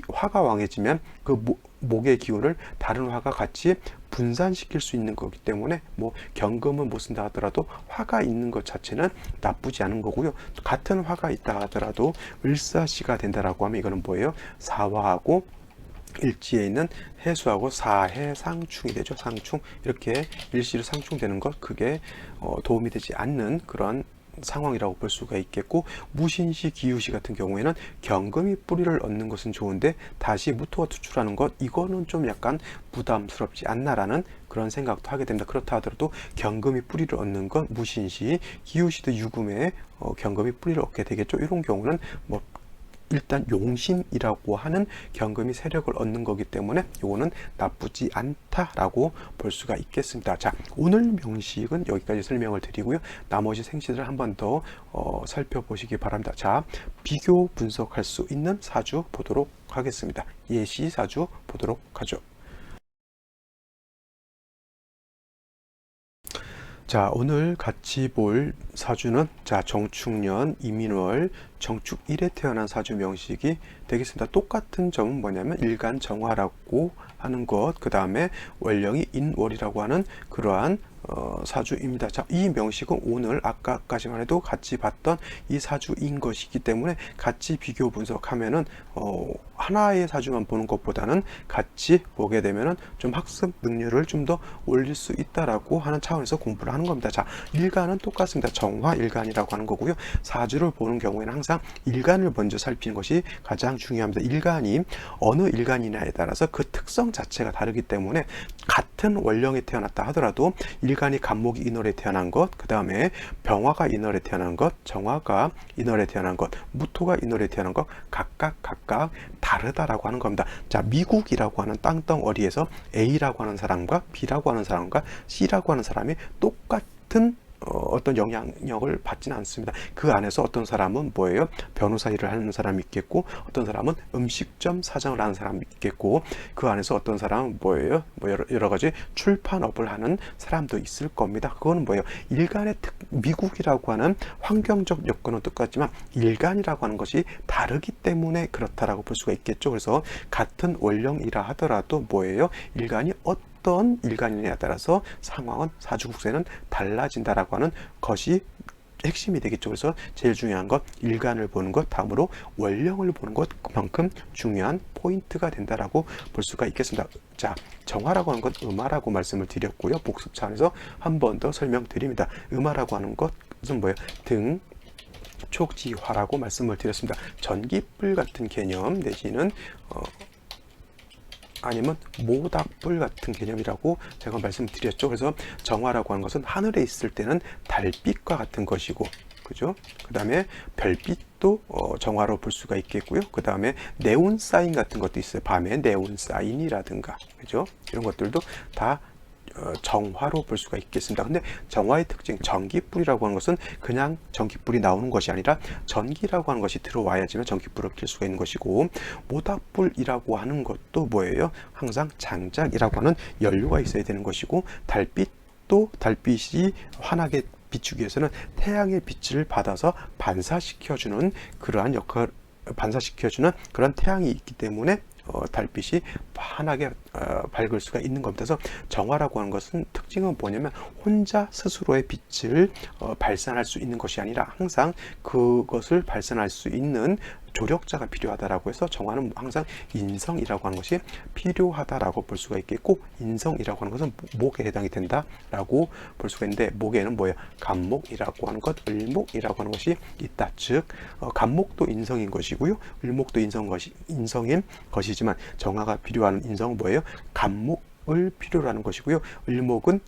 화가 왕해지면 그 목의 기운을 다른 화가 같이 분산시킬 수 있는 거기 때문에 뭐 경금은 못 쓴다 하더라도 화가 있는 것 자체는 나쁘지 않은 거고요. 같은 화가 있다 하더라도 을사시가 된다라고 하면 이거는 뭐예요? 사화하고 일지에 있는 해수하고 사해상충이 되죠. 상충, 이렇게 일시로 상충되는 것, 그게 도움이 되지 않는 그런 상황이라고 볼 수가 있겠고, 무신시, 기유시 같은 경우에는 경금이 뿌리를 얻는 것은 좋은데 다시 무토가 투출하는 것, 이거는 좀 약간 부담스럽지 않나라는 그런 생각도 하게 됩니다. 그렇다 하더라도 경금이 뿌리를 얻는 건 무신시, 기유시도 유금에 경금이 뿌리를 얻게 되겠죠. 이런 경우는 뭐 일단 용신이라고 하는 경금이 세력을 얻는 거기 때문에 이거는 나쁘지 않다라고 볼 수가 있겠습니다. 자, 오늘 명식은 여기까지 설명을 드리고요. 나머지 생시들을 한 번 더 살펴보시기 바랍니다. 자, 비교 분석할 수 있는 사주 보도록 하겠습니다. 예시 사주 보도록 하죠. 자, 오늘 같이 볼 사주는 정축년 이민월 정축 1에 태어난 사주 명식이 되겠습니다. 똑같은 점은 뭐냐면 일간 정화라고 하는 것, 그 다음에 월령이 인월이라고 하는 그러한 사주입니다. 자, 이 명식은 오늘 아까까지만 해도 같이 봤던 이 사주인 것이기 때문에 같이 비교 분석하면은 하나의 사주만 보는 것보다는 같이 보게 되면은 좀 학습 능률을 좀 더 올릴 수 있다라고 하는 차원에서 공부를 하는 겁니다. 자, 일간은 똑같습니다. 정화 일간이라고 하는 거고요. 사주를 보는 경우에는 항상 일간을 먼저 살피는 것이 가장 중요합니다. 일간이 어느 일간이냐에 따라서 그 특성 자체가 다르기 때문에 같은 원령에 태어났다 하더라도 일간이 간목이 인월에 태어난 것, 그 다음에 병화가 인월에 태어난 것, 정화가 인월에 태어난 것, 무토가 인월에 태어난 것, 각각 다르다라고 하는 겁니다. 자, 미국이라고 하는 땅덩어리에서 A라고 하는 사람과 B라고 하는 사람과 C라고 하는 사람이 똑같은 어떤 영향력을 받지는 않습니다. 그 안에서 어떤 사람은 뭐예요? 변호사 일을 하는 사람이 있겠고, 어떤 사람은 음식점 사장을 하는 사람이 있겠고, 그 안에서 어떤 사람은 뭐예요? 뭐 여러 가지 출판업을 하는 사람도 있을 겁니다. 그거는 뭐예요? 일간의 미국이라고 하는 환경적 여건은 똑같지만 일간이라고 하는 것이 다르기 때문에 그렇다라고 볼 수가 있겠죠. 그래서 같은 원령이라 하더라도 뭐예요? 일간이 어떤 일간이냐에 따라서 상황은 사주국세는 달라진다라고 하는 것이 핵심이 되겠죠. 그래서 제일 중요한 것 일간을 보는 것, 다음으로 원령을 보는 것, 그만큼 중요한 포인트가 된다라고 볼 수가 있겠습니다. 자, 정화라고 하는 것 음화라고 말씀을 드렸고요. 복습 차원에서 한 번 더 설명드립니다. 음화라고 하는 것은 뭐예요? 등 촉지화라고 말씀을 드렸습니다. 전기불 같은 개념 내지는 아니면 모닥불 같은 개념이라고 제가 말씀드렸죠. 그래서 정화라고 하는 것은 하늘에 있을 때는 달빛과 같은 것이고, 그죠? 그 다음에 별빛도 정화로 볼 수가 있겠고요. 그 다음에 네온 사인 같은 것도 있어요. 밤에 네온 사인이라든가, 그죠? 이런 것들도 다 정화로 볼 수가 있겠습니다. 근데 정화의 특징, 전기불이라고 하는 것은 그냥 전기불이 나오는 것이 아니라 전기라고 하는 것이 들어와야지만 전기불을 켤 수가 있는 것이고, 모닥불이라고 하는 것도 뭐예요? 항상 장작이라고 하는 연료가 있어야 되는 것이고, 달빛도 달빛이 환하게 비추기 위해서는 태양의 빛을 받아서 반사시켜주는 그러한 반사시켜주는 그런 태양이 있기 때문에 달빛이 환하게 밝을 수가 있는 겁니다. 그래서 정화라고 하는 것은 특징은 뭐냐면 혼자 스스로의 빛을 발산할 수 있는 것이 아니라 항상 그것을 발산할 수 있는 조력자가 필요하다라고 해서 정화는 항상 인성이라고 하는 것이 필요하다라고 볼 수가 있겠고, 인성이라고 하는 것은 목에 해당이 된다라고 볼 수가 있는데, 목에는 뭐예요? 간목이라고 하는 것, 을목이라고 하는 것이 있다. 즉 간목도 인성인 것이고요, 을목도 인성인 것이지만 정화가 필요한 인성은 뭐예요? 간목을 필요로 하는 것이고요. 을목은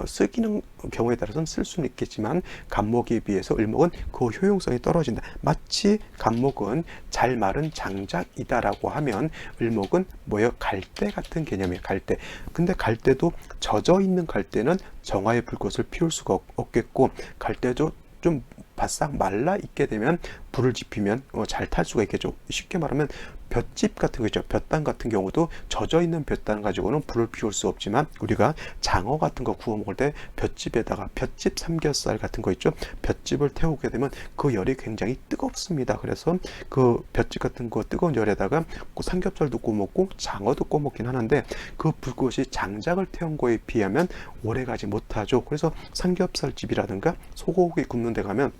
쓰기는 경우에 따라서는 쓸 수는 있겠지만 간목에 비해서 을목은 그 효용성이 떨어진다. 마치 간목은 잘 마른 장작이다라고 하면 을목은 뭐예요? 갈대 같은 개념이에요. 갈대. 근데 갈대도 젖어 있는 갈대는 정화의 불꽃을 피울 수가 없겠고, 갈대도 좀 바싹 말라 있게 되면 불을 지피면 잘 탈 수가 있겠죠. 쉽게 말하면 볏짚 같은 거 있죠. 볏단 같은 경우도 젖어 있는 볏단 가지고는 불을 피울 수 없지만, 우리가 장어 같은 거 구워 먹을 때 볏짚에다가 볏짚 삼겹살 같은 거 있죠. 볏짚을 태우게 되면 그 열이 굉장히 뜨겁습니다. 그래서 그 볏짚 같은 거 뜨거운 열에다가 삼겹살도 구워 먹고 장어도 구워 먹긴 하는데, 그 불꽃이 장작을 태운 거에 비하면 오래 가지 못하죠. 그래서 삼겹살집이라든가 소고기 굽는 데 가면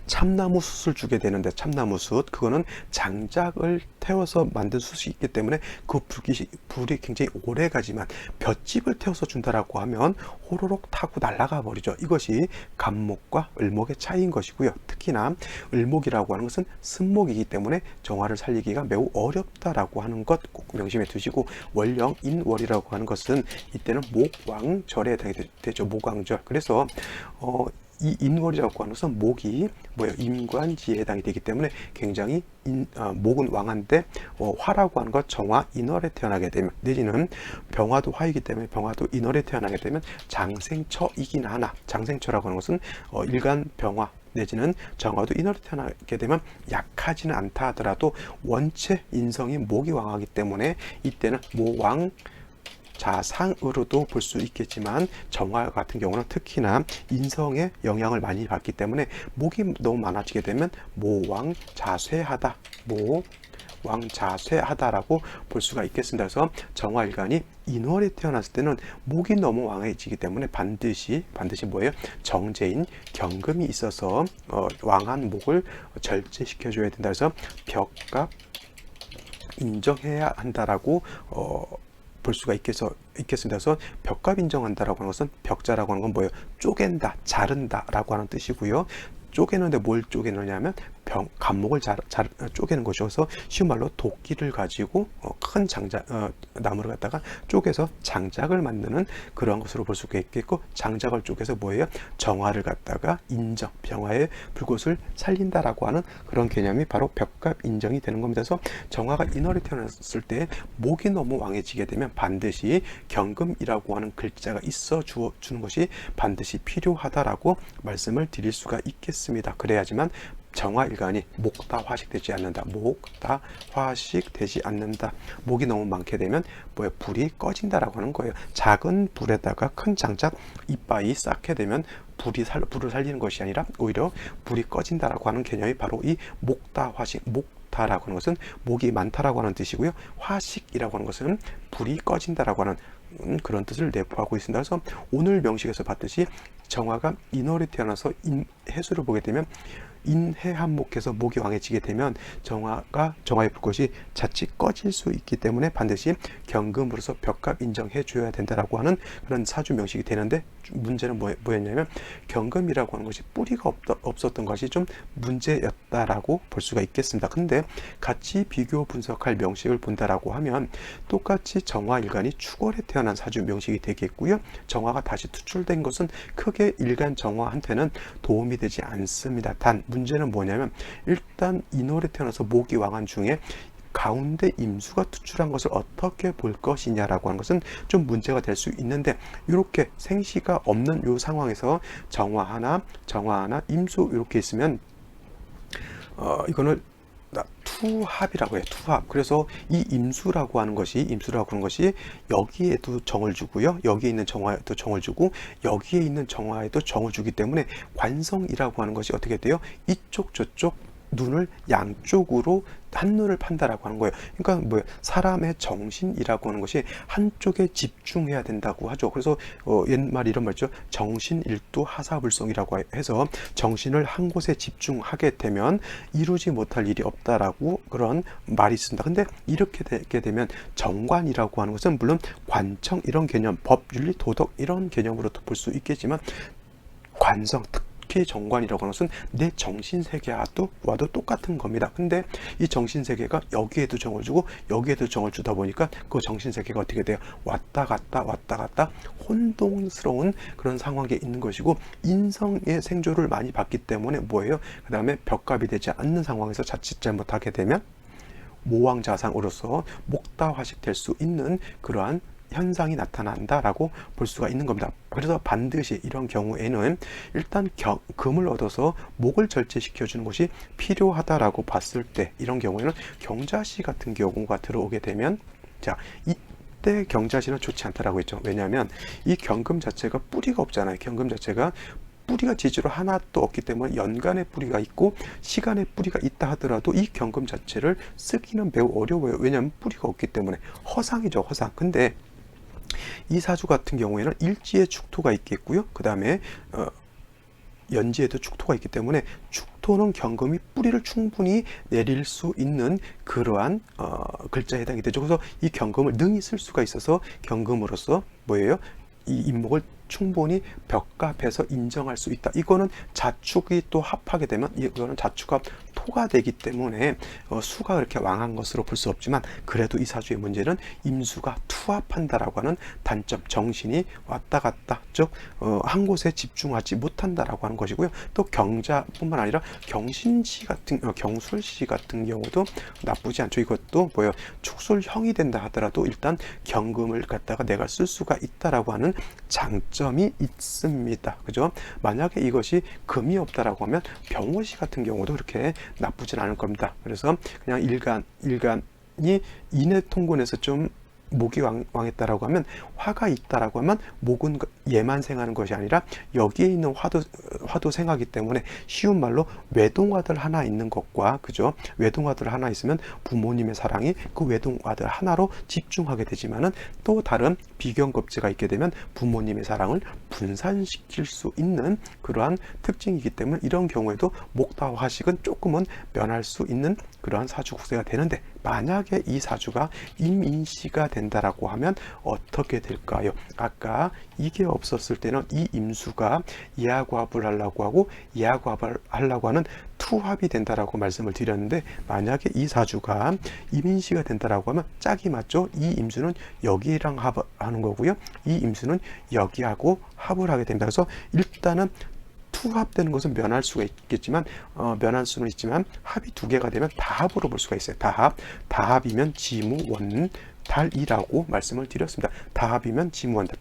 참나무 숯을 주게 되는데, 참나무 숯, 그거는 장작을 태워서 만든 숯이 있기 때문에 그 불이 굉장히 오래 가지만, 볏짚을 태워서 준다라고 하면 호로록 타고 날아가 버리죠. 이것이 간목과 을목의 차이인 것이고요. 특히나 을목이라고 하는 것은 쓴목이기 때문에 정화를 살리기가 매우 어렵다라고 하는 것 꼭 명심해 두시고, 월령 인월이라고 하는 것은 이때는 목왕절에 해당이 되죠. 목왕절. 그래서 이 인월이라고 하는 것은 목이 뭐예요? 임관지에 해당이 되기 때문에 굉장히 목은 왕한데 화라고 하는 것, 정화 인월에 태어나게 되면, 내지는 병화도 화이기 때문에 병화도 인월에 태어나게 되면 장생처이긴 하나, 장생처라고 하는 것은 일간 병화 내지는 정화도 인월에 태어나게 되면 약하지는 않다 하더라도 원체 인성이 목이 왕하기 때문에 이때는 모왕 자상으로도 볼 수 있겠지만, 정화 같은 경우는 특히나 인성의 영향을 많이 받기 때문에 목이 너무 많아지게 되면 모왕자쇠하다, 모왕자쇠하다라고 볼 수가 있겠습니다. 그래서 정화일간이 인월에 태어났을 때는 목이 너무 왕해지기 때문에 반드시 뭐예요? 정제인 경금이 있어서 왕한 목을 절제시켜 줘야 된다. 그래서 벽값 인정해야 한다라고 볼 수가 있겠습니다. 그래서 벽값 인정한다라고 하는 것은, 벽자라고 하는 건 뭐예요? 쪼갠다, 자른다라고 하는 뜻이고요. 쪼개는데 뭘 쪼개느냐면 감목을 쪼개는 것이죠. 그래서 쉬운 말로 도끼를 가지고 큰 나무를 갖다가 쪼개서 장작을 만드는 그런 것으로 볼 수가 있겠고, 장작을 쪼개서 뭐예요? 정화를 갖다가 병화의 불꽃을 살린다라고 하는 그런 개념이 바로 벽갑 인정이 되는 겁니다. 그래서 정화가 인월에 태어났을 때 목이 너무 왕해지게 되면 반드시 경금이라고 하는 글자가 있어 주는 것이 반드시 필요하다라고 말씀을 드릴 수가 있겠습니다. 그래야지만 정화일간이 목다화식되지 않는다. 목다화식되지 않는다. 목이 너무 많게 되면 불이 꺼진다라고 하는 거예요. 작은 불에다가 큰 장작 이빠이 쌓게 되면 불을 살리는 것이 아니라 오히려 불이 꺼진다라고 하는 개념이 바로 이 목다화식, 목다라고 하는 것은 목이 많다라고 하는 뜻이고요. 화식이라고 하는 것은 불이 꺼진다라고 하는 그런 뜻을 내포하고 있습니다. 그래서 오늘 명식에서 봤듯이 정화가 인월에 태어나서 해수를 보게 되면 인해한목해서 목이 왕해지게 되면 정화의 불꽃이 자칫 꺼질 수 있기 때문에 반드시 경금으로서 벽갑 인정해 줘야 된다라고 하는 그런 사주 명식이 되는데, 문제는 뭐였냐면 경금이라고 하는 것이 뿌리가 없었던 것이 좀 문제였다라고 볼 수가 있겠습니다. 근데 같이 비교 분석할 명식을 본다라고 하면 똑같이 정화일간이 축월에 태어난 사주 명식이 되겠고요. 정화가 다시 투출된 것은 크게 일간 정화한테는 도움이 되지 않습니다. 단 문제는 뭐냐면 일단 인월에 태어나서 목이 왕한 중에 가운데 임수가 투출한 것을 어떻게 볼 것이냐라고 하는 것은 좀 문제가 될 수 있는데, 이렇게 생시가 없는 요 상황에서 정화 하나 임수 이렇게 있으면 이거는 투합이라고 해요. 투합. 그래서 이 임수라고 하는 것이 여기에도 정을 주고요. 여기에 있는 정화에도 정을 주고 여기에 있는 정화에도 정을 주기 때문에 관성이라고 하는 것이 어떻게 돼요? 이쪽 저쪽 눈을 양쪽으로 한눈을 판다라고 하는 거예요. 그러니까 사람의 정신이라고 하는 것이 한쪽에 집중해야 된다고 하죠. 그래서 옛말 이런 말 있죠. 정신일두 하사불성이라고 해서 정신을 한 곳에 집중하게 되면 이루지 못할 일이 없다라고 그런 말이 있습니다. 근데 이렇게 되게 되면 정관이라고 하는 것은 물론 관청 이런 개념, 법, 윤리, 도덕 이런 개념으로도 볼 수 있겠지만 관성, 특히 정관이라고 하는 것은 내 정신세계와도 똑같은 겁니다. 근데 이 정신세계가 여기에도 정을 주고 여기에도 정을 주다 보니까 그 정신세계가 어떻게 돼요? 왔다 갔다 혼동스러운 그런 상황에 있는 것이고, 인성의 생조를 많이 받기 때문에 뭐예요? 그 다음에 벽갑이 되지 않는 상황에서 자칫 잘못하게 되면 모왕자상으로서 목다화식 될 수 있는 그러한 현상이 나타난다라고 볼 수가 있는 겁니다. 그래서 반드시 이런 경우에는 일단 금을 얻어서 목을 절제시켜 주는 것이 필요하다라고 봤을 때, 이런 경우에는 경자시 같은 경우가 들어오게 되면, 자, 이때 경자시는 좋지 않다라고 했죠. 왜냐하면 이 경금 자체가 뿌리가 없잖아요. 경금 자체가 뿌리가 지지로 하나도 없기 때문에 연간의 뿌리가 있고 시간의 뿌리가 있다 하더라도 이 경금 자체를 쓰기는 매우 어려워요. 왜냐하면 뿌리가 없기 때문에 허상이죠, 허상. 근데 이 사주 같은 경우에는 일지에 축토가 있겠고요. 그 다음에 연지에도 축토가 있기 때문에 축토는 경금이 뿌리를 충분히 내릴 수 있는 그러한 글자에 해당이 되죠. 그래서 이 경금을 능히 쓸 수가 있어서 경금으로서 뭐예요? 이 임목을 충분히 벽갑해서 인정할 수 있다. 이거는 자축이 또 합하게 되면 이거는 자축합 토가 되기 때문에 수가 그렇게 왕한 것으로 볼 수 없지만, 그래도 이 사주의 문제는 임수가 투합한다라고 하는 단점, 정신이 왔다 갔다 즉 한 곳에 집중하지 못한다라고 하는 것이고요. 또 경자뿐만 아니라 경신시 같은 경술시 같은 경우도 나쁘지 않죠. 이것도 뭐예요? 축술형이 된다 하더라도 일단 경금을 갖다가 내가 쓸 수가 있다라고 하는 장점이 있습니다. 그죠? 만약에 이것이 금이 없다라고 하면 병호시 같은 경우도 그렇게 나쁘진 않을 겁니다. 그래서 그냥 일간이 인해 통근에서 좀 목이 왕했다라고 하면, 화가 있다라고 하면 목은 얘만 생하는 것이 아니라 여기에 있는 화도 생하기 때문에 쉬운 말로 외동아들 하나 있는 것과, 그죠? 외동아들 하나 있으면 부모님의 사랑이 그 외동아들 하나로 집중하게 되지만은 또 다른 비경겁제가 있게 되면 부모님의 사랑을 분산시킬 수 있는 그러한 특징이기 때문에 이런 경우에도 목다화식은 조금은 면할 수 있는 그러한 사주 구세가 되는데, 만약에 이 사주가 임인시가 된다 된다라고 하면 어떻게 될까요? 아까 이게 없었을 때는 이 임수가 얘하고 합을 하려고 하고 얘하고 합을 하려고 하는 투합이 된다라고 말씀을 드렸는데, 만약에 이 사주가 이민시가 된다라고 하면 짝이 맞죠? 이 임수는 여기랑 합하는 거고요. 이 임수는 여기하고 합을 하게 됩니다. 그래서 일단은 투합되는 것은 면할 수가 있겠지만 면할 수는 있지만 합이 두 개가 되면 다합으로 볼 수가 있어요. 다합이면 지무원 달이라고 말씀을 드렸습니다. 다합이면 지무원달,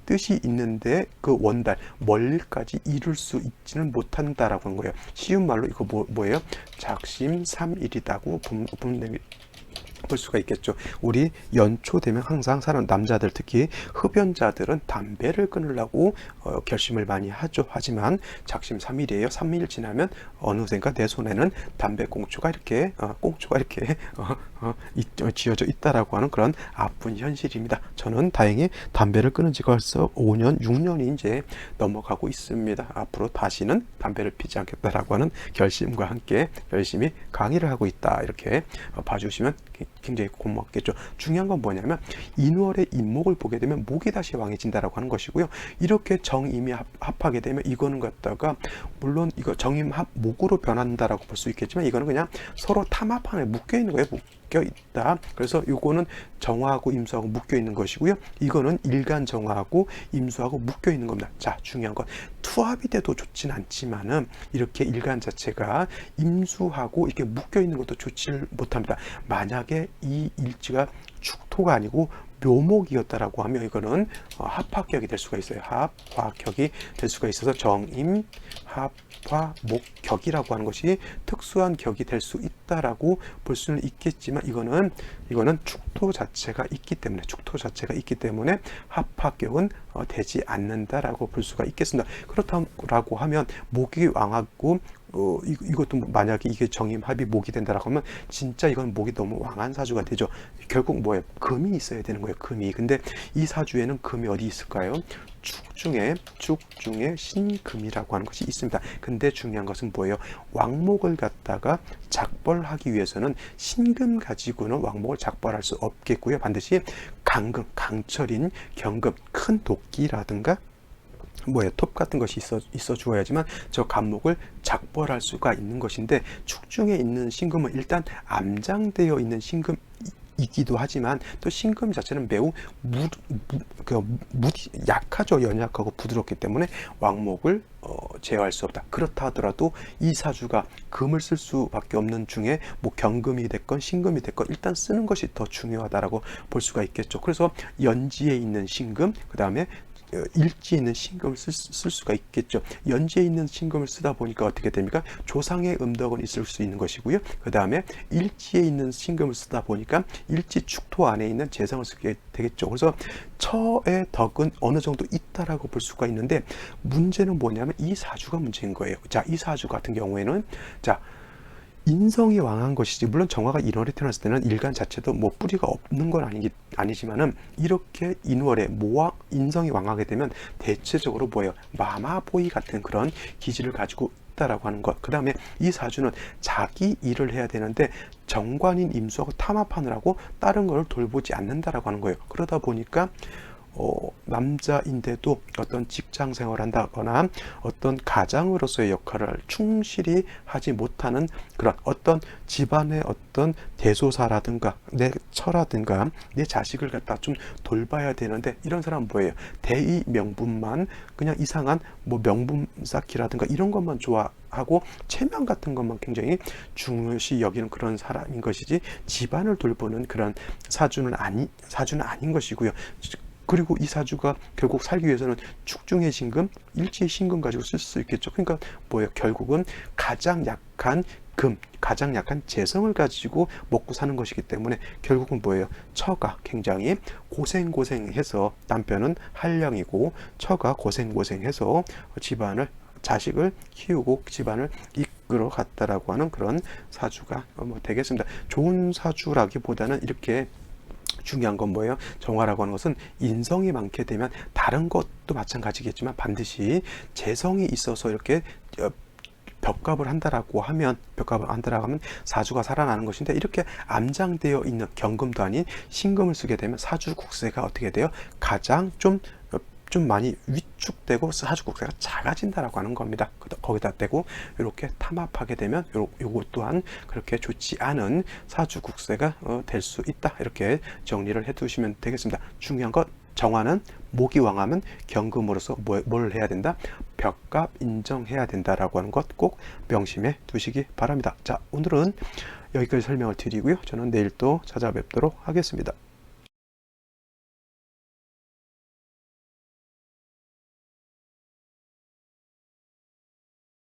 뜻이 있는데 그 원달 멀리까지 이룰 수 있지는 못한다라고 한 거예요. 쉬운 말로 이거 뭐예요? 작심삼일이라고 볼 수가 있겠죠. 우리 연초 되면 항상 사는 남자들, 특히 흡연자들은 담배를 끊으려고 결심을 많이 하죠. 하지만 작심삼일이에요. 3일 지나면 어느샌가 내 손에는 담배 꽁초가 이렇게 쥐어져 있다라고 하는 그런 아픈 현실입니다. 저는 다행히 담배를 끊은 지가 벌써 5년, 6년이 이제 넘어가고 있습니다. 앞으로 다시는 담배를 피지 않겠다라고 하는 결심과 함께 열심히 강의를 하고 있다, 이렇게 봐주시면 굉장히 고맙겠죠. 중요한 건 뭐냐면 인월의 인목을 보게 되면 목이 다시 왕해진다라고 하는 것이고요. 이렇게 정임이 합하게 되면 이거는 갖다가 물론 이거 정임 합 목으로 변한다라고 볼 수 있겠지만 이거는 그냥 서로 탐합 안에 묶여 있는 거예요. 묶여 있다. 그래서 이거는 정화하고 임수하고 묶여 있는 것이고요. 이거는 일간 정화하고 임수하고 묶여 있는 겁니다. 자, 중요한 건 투합이 돼도 좋진 않지만은 이렇게 일간 자체가 임수하고 이렇게 묶여 있는 것도 좋지 못합니다. 만약에 이 일지가 축토가 아니고 묘목이었다라고 하면 이거는 합화격이 될 수가 있어요. 합화격이 될 수가 있어서 정임 합화목격이라고 하는 것이 특수한 격이 될 수 있다라고 볼 수는 있겠지만 이거는 축토 자체가 있기 때문에 합화격은 되지 않는다라고 볼 수가 있겠습니다. 그렇다고 하면 목이 왕하고 이것도 만약에 이게 정임합이 목이 된다라고 하면 진짜 이건 목이 너무 왕한 사주가 되죠. 결국 뭐예요? 금이 있어야 되는 거예요. 금이. 근데 이 사주에는 금이 어디 있을까요? 축 중에 신금이라고 하는 것이 있습니다. 근데 중요한 것은 뭐예요? 왕목을 갖다가 작벌하기 위해서는 신금 가지고는 왕목을 작벌할 수 없겠고요. 반드시 강철인 경금, 큰 도끼라든가 톱 같은 것이 있어 주어야지만 저 갑목을 작벌할 수가 있는 것인데, 축중에 있는 신금은 일단 암장되어 있는 신금이기도 하지만 또 신금 자체는 매우 약하죠. 연약하고 부드럽기 때문에 왕목을 제어할 수 없다. 그렇다 하더라도 이 사주가 금을 쓸 수밖에 없는 중에 뭐 경금이 됐건 신금이 됐건 일단 쓰는 것이 더 중요하다라고 볼 수가 있겠죠. 그래서 연지에 있는 신금, 그 다음에 일지에 있는 신금을 쓸 수가 있겠죠. 연지에 있는 신금을 쓰다 보니까 어떻게 됩니까? 조상의 음덕은 있을 수 있는 것이고요. 그 다음에 일지에 있는 신금을 쓰다 보니까 일지 축토 안에 있는 재성을 쓰게 되겠죠. 그래서 처의 덕은 어느 정도 있다라고 볼 수가 있는데, 문제는 뭐냐면 이 사주가 문제인 거예요. 자, 이 사주 같은 경우에는 인성이 왕한 것이지, 물론 정화가 인월에 태어났을 때는 일간 자체도 뭐 뿌리가 없는 건 아니지만은 이렇게 인월에 인성이 왕하게 되면 대체적으로 뭐예요? 마마보이 같은 그런 기질을 가지고 있다라고 하는 것. 그 다음에 이 사주는 자기 일을 해야 되는데 정관인 임수하고 탐합하느라고 다른 걸 돌보지 않는다라고 하는 거예요. 그러다 보니까 남자인데도 어떤 직장 생활을 한다거나 어떤 가장으로서의 역할을 충실히 하지 못하는 그런 어떤 집안의 어떤 대소사라든가 내 처라든가 내 자식을 갖다 좀 돌봐야 되는데, 이런 사람은 뭐예요? 대의 명분만, 그냥 이상한 뭐 명분 쌓기라든가 이런 것만 좋아하고 체면 같은 것만 굉장히 중요시 여기는 그런 사람인 것이지, 집안을 돌보는 그런 사주는 아닌 것이고요. 그리고 이 사주가 결국 살기 위해서는 축중의 신금, 일지의 신금 가지고 쓸 수 있겠죠. 그러니까 뭐예요? 결국은 가장 약한 가장 약한 재성을 가지고 먹고 사는 것이기 때문에 결국은 뭐예요? 처가 굉장히 고생해서, 남편은 한량이고 처가 고생해서 자식을 키우고 집안을 이끌어 갔다라고 하는 그런 사주가 되겠습니다. 좋은 사주라기보다는 이렇게 중요한 건 뭐예요? 정화라고 하는 것은 인성이 많게 되면 다른 것도 마찬가지겠지만 반드시 재성이 있어서 이렇게 벽갑을 한다라고 하면 사주가 살아나는 것인데, 이렇게 암장되어 있는 경금도 아닌 신금을 쓰게 되면 사주국세가 어떻게 돼요? 가장 좀 많이 위축되고 사주국세가 작아진다라고 하는 겁니다. 거기다 떼고 이렇게 탐합하게 되면 요것 또한 그렇게 좋지 않은 사주국세가 될 수 있다. 이렇게 정리를 해 두시면 되겠습니다. 중요한 것, 정화는 모기왕하면 경금으로서 뭘 해야 된다? 벽값 인정해야 된다라고 하는 것 꼭 명심해 두시기 바랍니다. 자, 오늘은 여기까지 설명을 드리고요. 저는 내일 또 찾아뵙도록 하겠습니다.